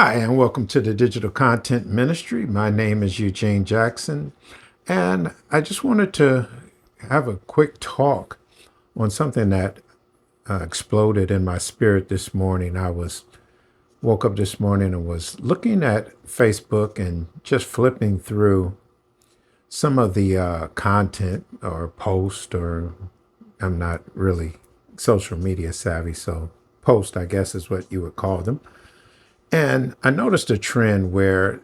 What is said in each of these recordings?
Hi, and welcome to the Digital Content Ministry. My name is Eugene Jackson, and I just wanted to have a quick talk on something that exploded in my spirit this morning. Woke up this morning and was looking at Facebook and just flipping through some of the content or post, or I'm not really social media savvy, so post, I guess, is what you would call them. And I noticed a trend where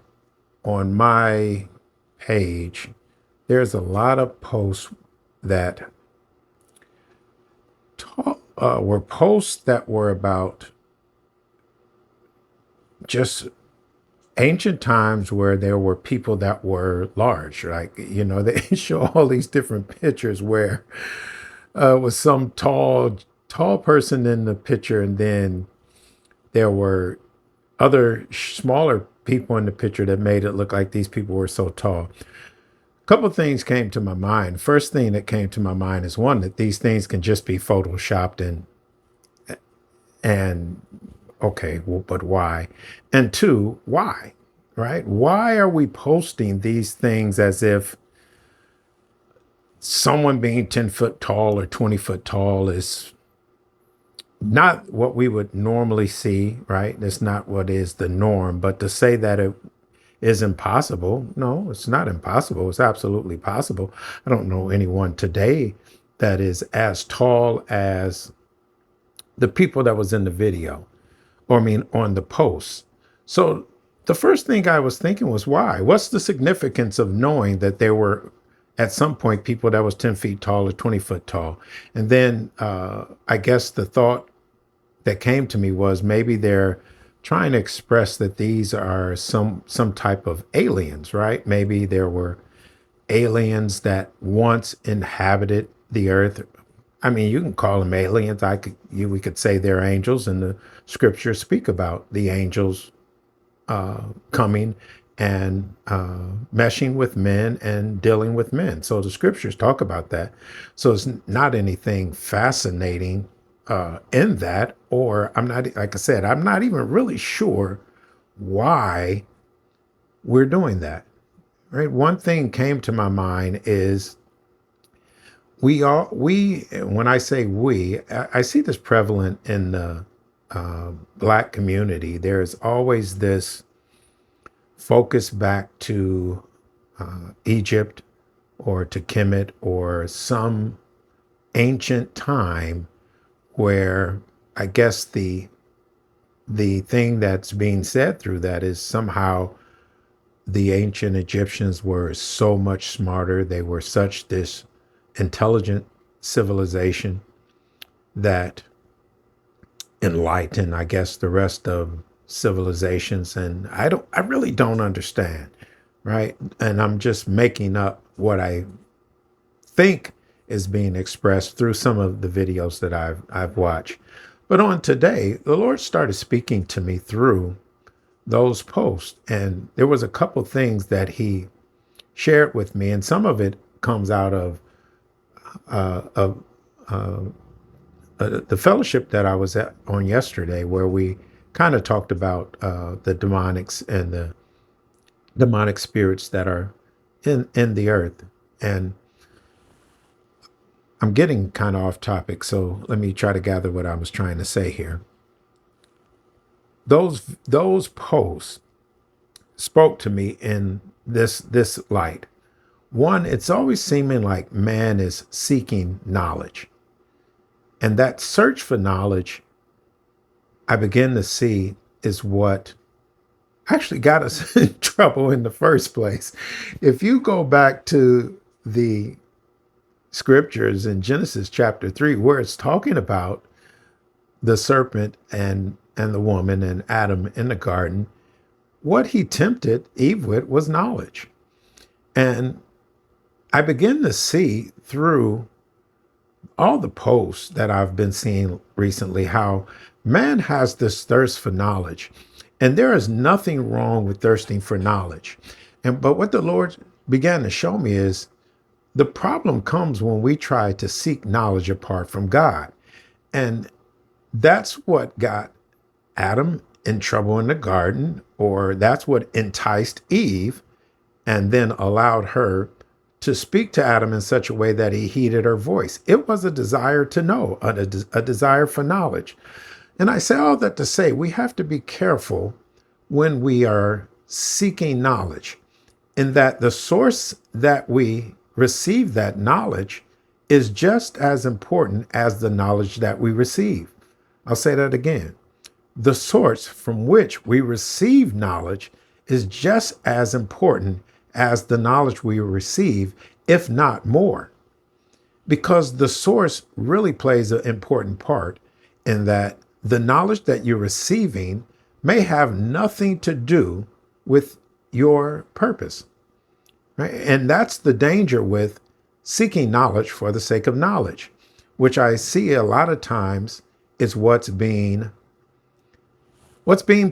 on my page, there's a lot of posts that were posts that were about just ancient times where there were people that were large. Like, they show all these different pictures where was some tall person in the picture, and then there were other smaller people in the picture that made it look like these people were so tall. Couple of things came to my mind. First thing that came to my mind is one, that these things can just be photoshopped, and okay, well, but why? And two, why? Right? Why are we posting these things as if someone being 10 foot tall or 20 foot tall is not what we would normally see, right? That's not what is the norm. But to say that it is impossible, no, it's not impossible. It's absolutely possible. I don't know anyone today that is as tall as the people that was in the video, or I mean, on the post. So the first thing I was thinking was, why? What's the significance of knowing that there were at some point people that was 10 feet tall or 20 foot tall? And then I guess the thought that came to me was maybe they're trying to express that these are some type of aliens, right? Maybe there were aliens that once inhabited the earth. I mean, you can call them aliens. We could say they're angels, and the scriptures speak about the angels coming and meshing with men and dealing with men. So the scriptures talk about that. So it's not anything fascinating in that, or I'm not, like I said, I'm not even really sure why we're doing that. Right? One thing came to my mind is when I say we, I see this prevalent in the Black community. There's always this focus back to Egypt or to Kemet or some ancient time where I guess the thing that's being said through that is somehow the ancient Egyptians were so much smarter. They were such this intelligent civilization that enlightened, I guess, the rest of civilizations. And I really don't understand, right? And I'm just making up what I think is being expressed through some of the videos that I've watched. But on today, the Lord started speaking to me through those posts, and there was a couple things that He shared with me, and some of it comes out of the fellowship that I was at on yesterday, where we kind of talked about the demonics and the demonic spirits that are in the earth. And I'm getting kind of off topic, so let me try to gather what I was trying to say here. Those posts spoke to me in this light. One, it's always seeming like man is seeking knowledge. And that search for knowledge, I begin to see, is what actually got us in trouble in the first place. If you go back to the scriptures in Genesis chapter 3, where it's talking about the serpent and the woman and Adam in the garden, what he tempted Eve with was knowledge. And I begin to see through all the posts that I've been seeing recently how man has this thirst for knowledge. And there is nothing wrong with thirsting for knowledge. But what the Lord began to show me is the problem comes when we try to seek knowledge apart from God. And that's what got Adam in trouble in the garden, or that's what enticed Eve and then allowed her to speak to Adam in such a way that he heeded her voice. It was a desire to know, a desire for knowledge. And I say all that to say we have to be careful when we are seeking knowledge, in that the source that we receive that knowledge is just as important as the knowledge that we receive. I'll say that again. The source from which we receive knowledge is just as important as the knowledge we receive, if not more, because the source really plays an important part in that the knowledge that you're receiving may have nothing to do with your purpose, right? And that's the danger with seeking knowledge for the sake of knowledge, which I see a lot of times is what's being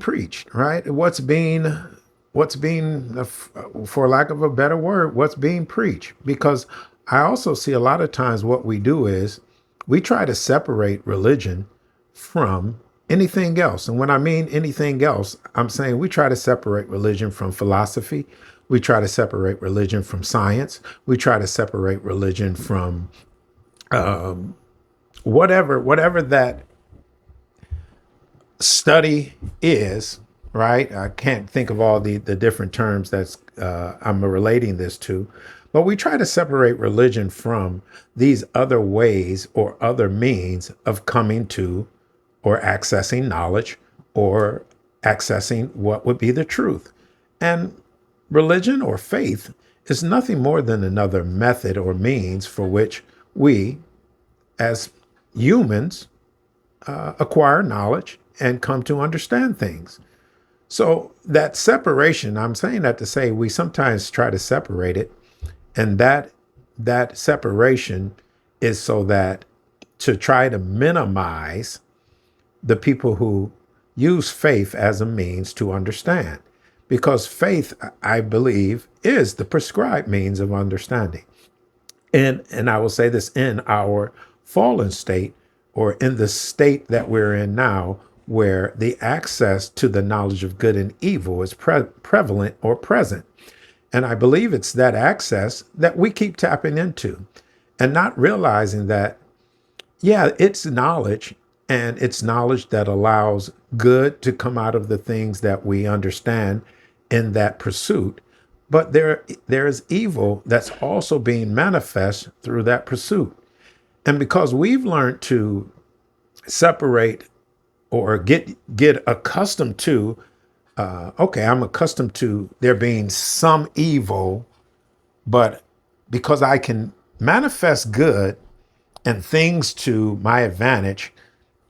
preached, right? For lack of a better word, what's being preached. Because I also see a lot of times what we do is we try to separate religion from anything else. And when I mean anything else, I'm saying we try to separate religion from philosophy. We try to separate religion from science. We try to separate religion from whatever that study is, right? I can't think of all the different terms that's I'm relating this to, but we try to separate religion from these other ways or other means of coming to or accessing knowledge or accessing what would be the truth. And religion or faith is nothing more than another method or means for which we, as humans, acquire knowledge and come to understand things. So that separation, I'm saying that to say we sometimes try to separate it, and that separation is so that to try to minimize the people who use faith as a means to understand, because faith, I believe, is the prescribed means of understanding. And I will say this, in our fallen state, or in the state that we're in now, where the access to the knowledge of good and evil is prevalent or present. And I believe it's that access that we keep tapping into and not realizing that, yeah, it's knowledge, and it's knowledge that allows good to come out of the things that we understand in that pursuit. But there is evil that's also being manifest through that pursuit. And because we've learned to separate or get accustomed to, okay, I'm accustomed to there being some evil, but because I can manifest good and things to my advantage,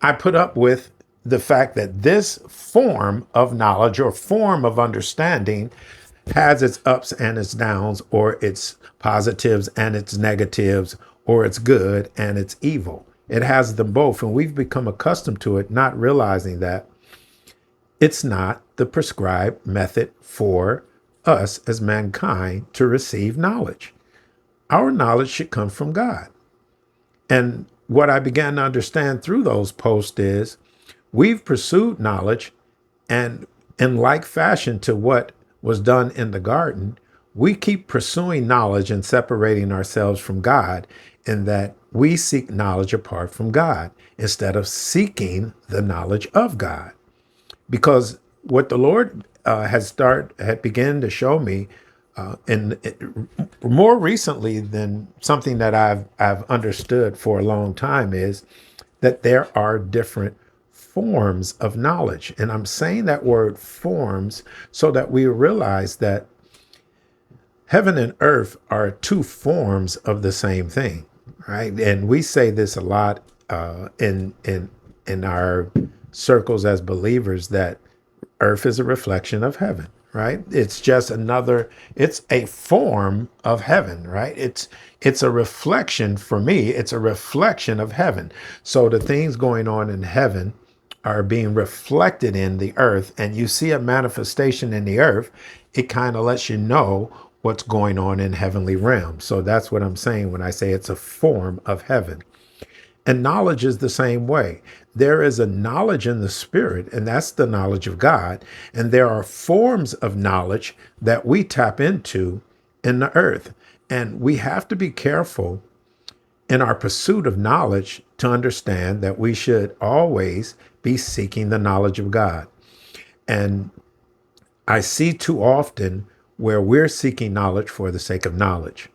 I put up with the fact that this form of knowledge or form of understanding has its ups and its downs, or its positives and its negatives, or it's good and it's evil. It has them both. And we've become accustomed to it, not realizing that it's not the prescribed method for us as mankind to receive knowledge. Our knowledge should come from God. And what I began to understand through those posts is we've pursued knowledge, and in like fashion to what was done in the garden, we keep pursuing knowledge and separating ourselves from God, in that we seek knowledge apart from God instead of seeking the knowledge of God. Because what the Lord had begun to show me, more recently than something that I've understood for a long time, is that there are different forms of knowledge. And I'm saying that word forms so that we realize that heaven and earth are two forms of the same thing, right? And we say this a lot in our circles as believers, that earth is a reflection of heaven, right? It's just it's a form of heaven, right? It's a reflection, for me, it's a reflection of heaven. So the things going on in heaven are being reflected in the earth, and you see a manifestation in the earth, it kind of lets you know what's going on in heavenly realms. So that's what I'm saying when I say it's a form of heaven. And knowledge is the same way. There is a knowledge in the spirit, and that's the knowledge of God. And there are forms of knowledge that we tap into in the earth. And we have to be careful in our pursuit of knowledge to understand that we should always be seeking the knowledge of God. And I see too often where we're seeking knowledge for the sake of knowledge.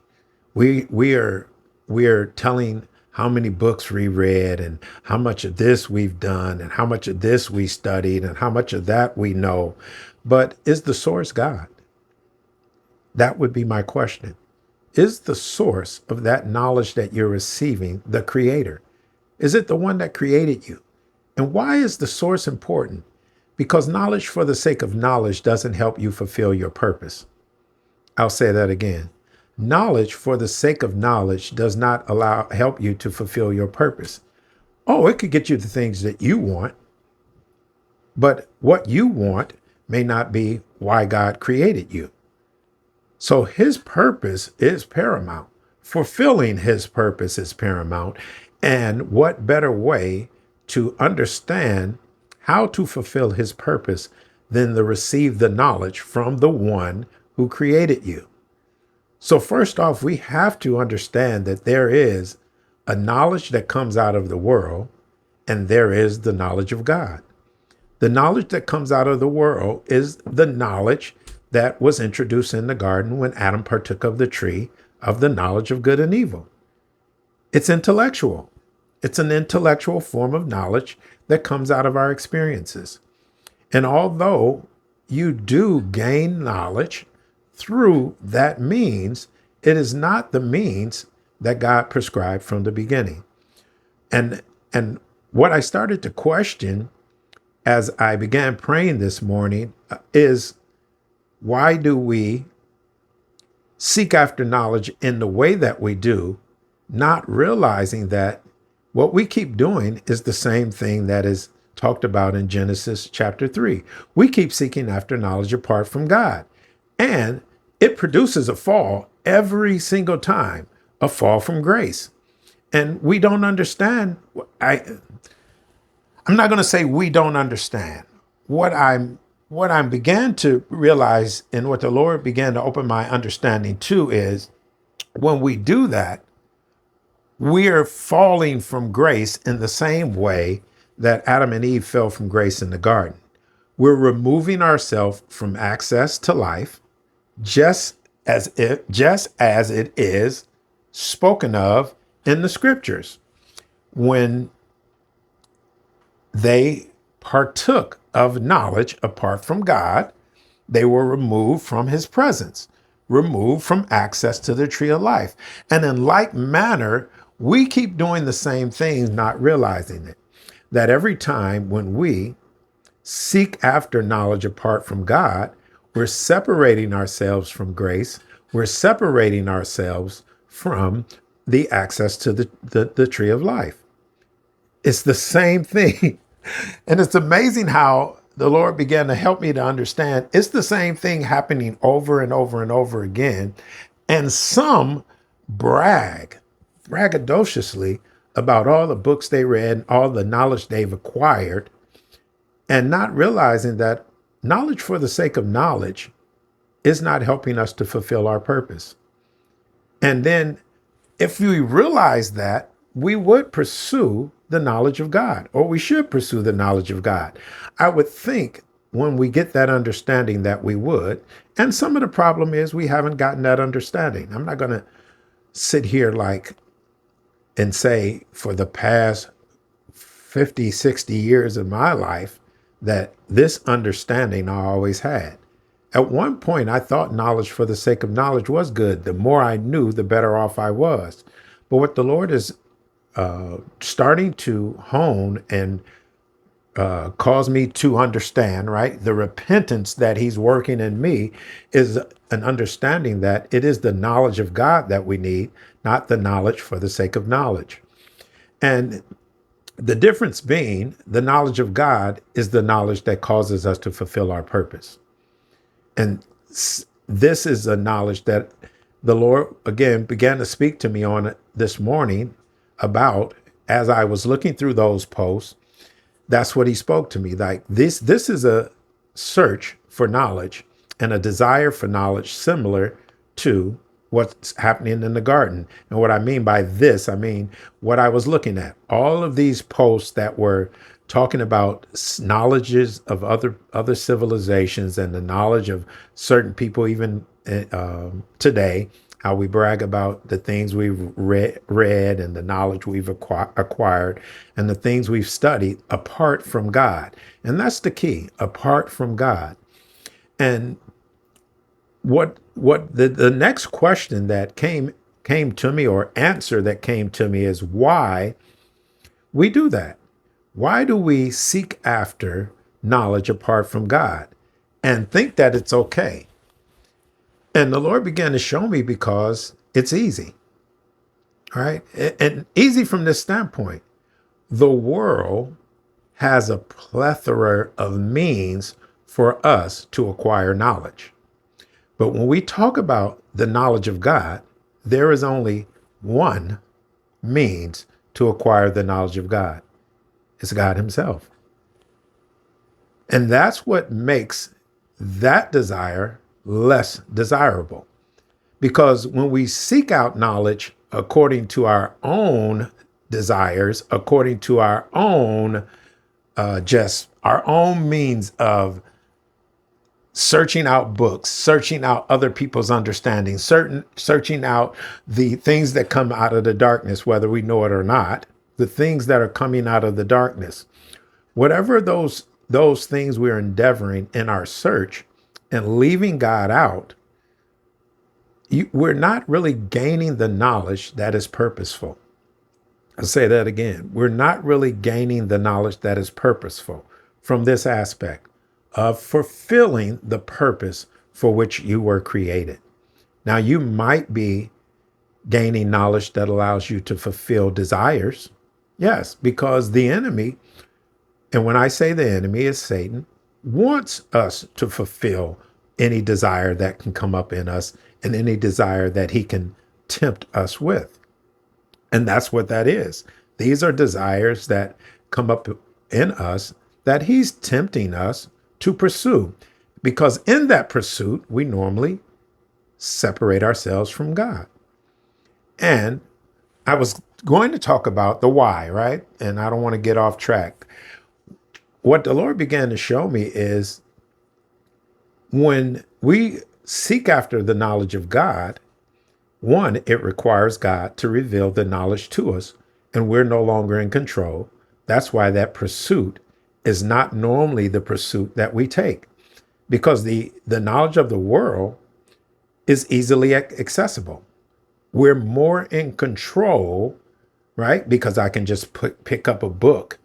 We are telling how many books we read and how much of this we've done and how much of this we studied and how much of that we know. But is the source God? That would be my question. Is the source of that knowledge that you're receiving the creator? Is it the one that created you? And why is the source important? Because knowledge for the sake of knowledge doesn't help you fulfill your purpose. I'll say that again. Knowledge for the sake of knowledge does not help you to fulfill your purpose. Oh, it could get you the things that you want, but what you want may not be why God created you. So his purpose is paramount. Fulfilling his purpose is paramount. And what better way to understand how to fulfill his purpose than to receive the knowledge from the one who created you? So first off, we have to understand that there is a knowledge that comes out of the world, and there is the knowledge of God. The knowledge that comes out of the world is the knowledge that was introduced in the garden when Adam partook of the tree of the knowledge of good and evil. It's intellectual. It's an intellectual form of knowledge that comes out of our experiences. And although you do gain knowledge through that means, it is not the means that God prescribed from the beginning. And what I started to question as I began praying this morning is, why do we seek after knowledge in the way that we do, not realizing that what we keep doing is the same thing that is talked about in Genesis chapter 3. We keep seeking after knowledge apart from God. And it produces a fall every single time, a fall from grace. And we don't understand. I'm not going to say we don't understand. What I began to realize and what the Lord began to open my understanding to is, when we do that, we are falling from grace in the same way that Adam and Eve fell from grace in the garden. We're removing ourselves from access to life, just as it is spoken of in the scriptures. When they partook of knowledge apart from God, they were removed from his presence, removed from access to the tree of life. And in like manner, we keep doing the same things, not realizing it. That every time when we seek after knowledge apart from God, we're separating ourselves from grace. We're separating ourselves from the access to the tree of life. It's the same thing. And it's amazing how the Lord began to help me to understand it's the same thing happening over and over and over again. And some braggadociously about all the books they read and all the knowledge they've acquired, and not realizing that knowledge for the sake of knowledge is not helping us to fulfill our purpose. And then if we realize that, we would pursue the knowledge of God, or we should pursue the knowledge of God. I would think when we get that understanding that we would. And some of the problem is we haven't gotten that understanding. I'm not going to sit here and say for the past 50, 60 years of my life that this understanding I always had. At one point, I thought knowledge for the sake of knowledge was good. The more I knew, the better off I was. But what the Lord is starting to hone and cause me to understand, right? The repentance that he's working in me is an understanding that it is the knowledge of God that we need, not the knowledge for the sake of knowledge. And the difference being, the knowledge of God is the knowledge that causes us to fulfill our purpose. And this is a knowledge that the Lord, again, began to speak to me on this morning about as I was looking through those posts, that's what he spoke to me. Like this is a search for knowledge and a desire for knowledge similar to what's happening in the garden. And what I mean by this, I mean what I was looking at. All of these posts that were talking about knowledges of other civilizations and the knowledge of certain people, even today, how we brag about the things we've read and the knowledge we've acquired and the things we've studied apart from God. And that's the key, apart from God. And what the next question that came to me, or answer that came to me, is why we do that. Why do we seek after knowledge apart from God and think that it's okay? And the Lord began to show me because it's easy, right? And easy from this standpoint. The world has a plethora of means for us to acquire knowledge. But when we talk about the knowledge of God, there is only one means to acquire the knowledge of God. It's God himself. And that's what makes that desire less desirable. Because when we seek out knowledge according to our own desires, according to our own just our own means of searching out books, searching out other people's understanding, searching out the things that come out of the darkness, whether we know it or not, the things that are coming out of the darkness, whatever those things we're endeavoring in our search and leaving God out, we're not really gaining the knowledge that is purposeful. I'll say that again. We're not really gaining the knowledge that is purposeful from this aspect of fulfilling the purpose for which you were created. Now, you might be gaining knowledge that allows you to fulfill desires. Yes, because the enemy, and when I say the enemy is Satan, wants us to fulfill any desire that can come up in us and any desire that he can tempt us with. And that's what that is. These are desires that come up in us that he's tempting us to pursue, because in that pursuit, we normally separate ourselves from God. And I was going to talk about the why, right? And I don't want to get off track. What the Lord began to show me is when we seek after the knowledge of God, one, it requires God to reveal the knowledge to us, and we're no longer in control. That's why that pursuit is not normally the pursuit that we take, because the knowledge of the world is easily accessible. We're more in control, right? Because I can just pick up a book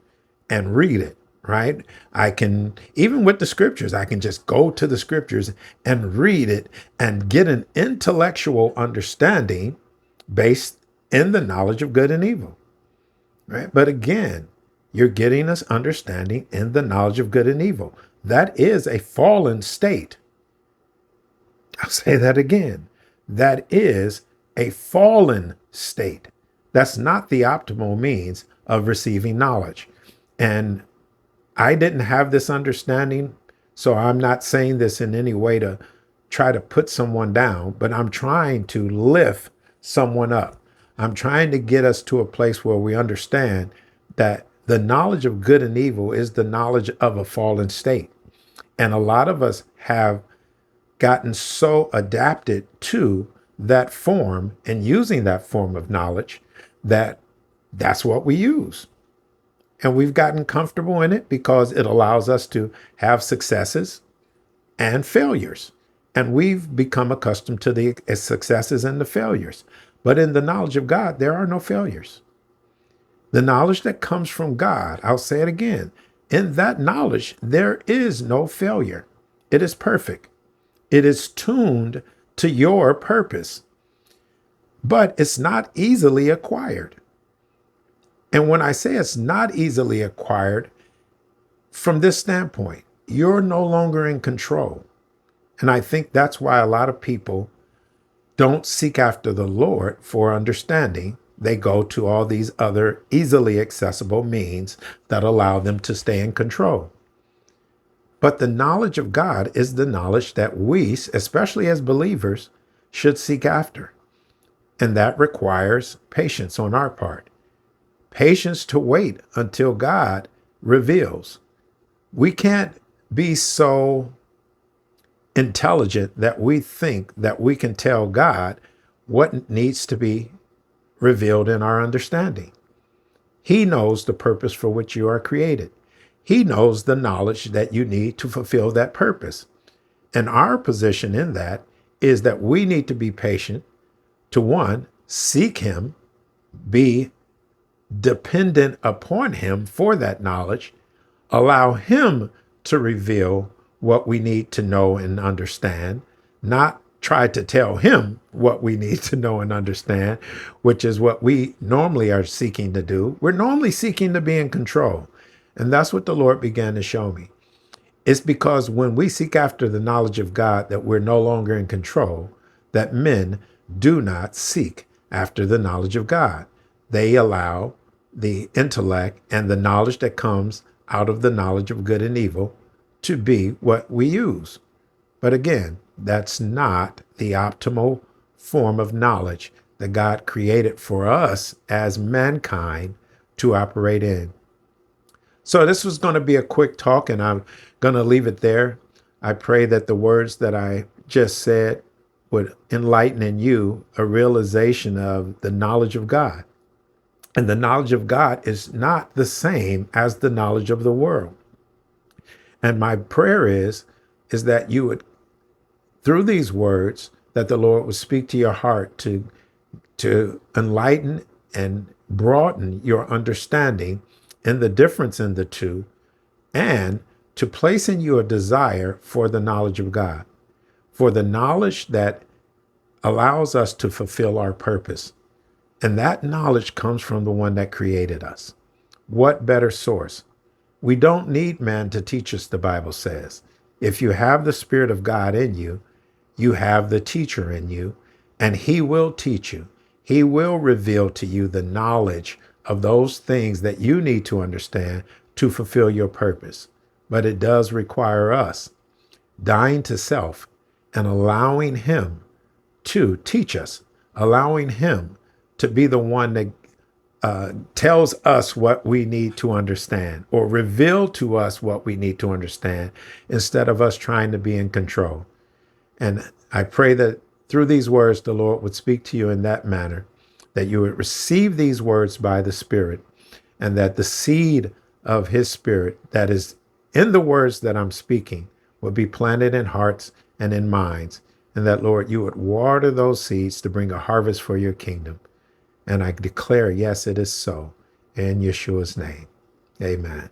and read it, right? I can, even with the scriptures, I can just go to the scriptures and read it and get an intellectual understanding based in the knowledge of good and evil, right? But again, you're getting us understanding in the knowledge of good and evil. That is a fallen state. I'll say that again. That is a fallen state. That's not the optimal means of receiving knowledge. And I didn't have this understanding, so I'm not saying this in any way to try to put someone down, but I'm trying to lift someone up. I'm trying to get us to a place where we understand that the knowledge of good and evil is the knowledge of a fallen state. And a lot of us have gotten so adapted to that form and using that form of knowledge that that's what we use. And we've gotten comfortable in it because it allows us to have successes and failures. And we've become accustomed to the successes and the failures. But in the knowledge of God, there are no failures. The knowledge that comes from God, I'll say it again, in that knowledge, there is no failure. It is perfect. It is tuned to your purpose, but it's not easily acquired. And when I say it's not easily acquired, from this standpoint, you're no longer in control. And I think that's why a lot of people don't seek after the Lord for understanding, they go to all these other easily accessible means that allow them to stay in control. But the knowledge of God is the knowledge that we, especially as believers, should seek after. And that requires patience on our part. Patience to wait until God reveals. We can't be so intelligent that we think that we can tell God what needs to be revealed in our understanding. He knows the purpose for which you are created. He knows the knowledge that you need to fulfill that purpose. And our position in that is that we need to be patient to, one, seek him, be dependent upon him for that knowledge, allow him to reveal what we need to know and understand, not try to tell him what we need to know and understand, which is what we normally are seeking to do. We're normally seeking to be in control. And that's what the Lord began to show me. It's because when we seek after the knowledge of God that we're no longer in control, that men do not seek after the knowledge of God. They allow the intellect and the knowledge that comes out of the knowledge of good and evil to be what we use. But again, that's not the optimal form of knowledge that God created for us as mankind to operate in. So this was going to be a quick talk, and I'm going to leave it there. I pray that the words that I just said would enlighten in you a realization of the knowledge of God. And the knowledge of God is not the same as the knowledge of the world. And my prayer is that you would, through these words, that the Lord would speak to your heart to enlighten and broaden your understanding in the difference in the two, and to place in you a desire for the knowledge of God, for the knowledge that allows us to fulfill our purpose. And that knowledge comes from the one that created us. What better source? We don't need man to teach us, the Bible says. If you have the Spirit of God in you, you have the teacher in you, and he will teach you. He will reveal to you the knowledge of those things that you need to understand to fulfill your purpose. But it does require us dying to self and allowing him to teach us, allowing him to be the one that tells us what we need to understand or reveal to us what we need to understand instead of us trying to be in control. And I pray that through these words, the Lord would speak to you in that manner, that you would receive these words by the Spirit, and that the seed of his Spirit that is in the words that I'm speaking would be planted in hearts and in minds, and that, Lord, you would water those seeds to bring a harvest for your kingdom. And I declare, yes, it is so. In Yeshua's name, amen.